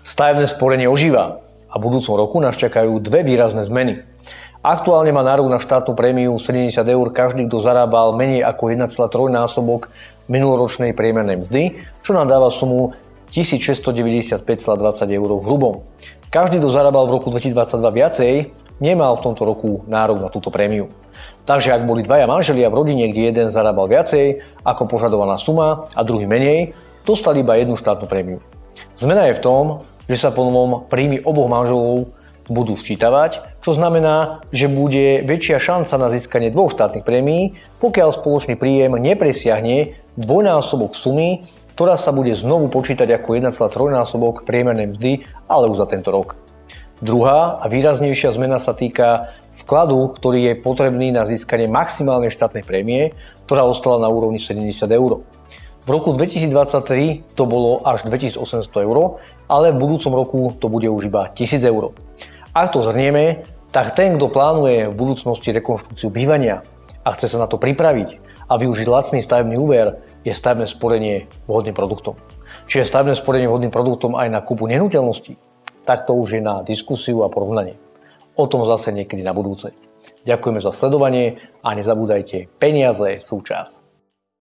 Stavebné sporenie ožíva a v budúcom roku nás čakajú dve výrazné zmeny. Aktuálne má nárok na štátnu prémiu 70 eur každý, kto zarábal menej ako 1,3-násobok minuloročnej priemernej mzdy, čo nám dáva sumu 1695,20 eur v hrubom. Každý, kto zarábal v roku 2022 viacej, nemal v tomto roku nárok na túto prémiu. Takže ak boli dvaja manželia v rodine, kde jeden zarábal viacej ako požadovaná suma a druhý menej, dostali iba jednu štátnu prémiu. Zmena je v tom, že sa po novom príjmy oboch manželov budú sčítavať, čo znamená, že bude väčšia šanca na získanie dvoch štátnych prémií, pokiaľ spoločný príjem nepresiahne dvojnásobok sumy, ktorá sa bude znovu počítať ako 1,3-násobok priemernej mzdy, ale už za tento rok. Druhá a výraznejšia zmena sa týka vkladu, ktorý je potrebný na získanie maximálnej štátnej prémie, ktorá ostala na úrovni 70 eur. V roku 2023 to bolo až 2800 eur, ale v budúcom roku to bude už iba 1000 eur. Ak to zhrnieme, tak ten, kto plánuje v budúcnosti rekonštrukciu bývania a chce sa na to pripraviť a využiť lacný stavebný úver, je stavebné sporenie vhodným produktom. Čiže stavebné sporenie vhodným produktom aj na kúpu nehnuteľností, tak to už je na diskusiu a porovnanie. O tom zase niekedy na budúce. Ďakujeme za sledovanie a nezabúdajte, peniaze sú čas.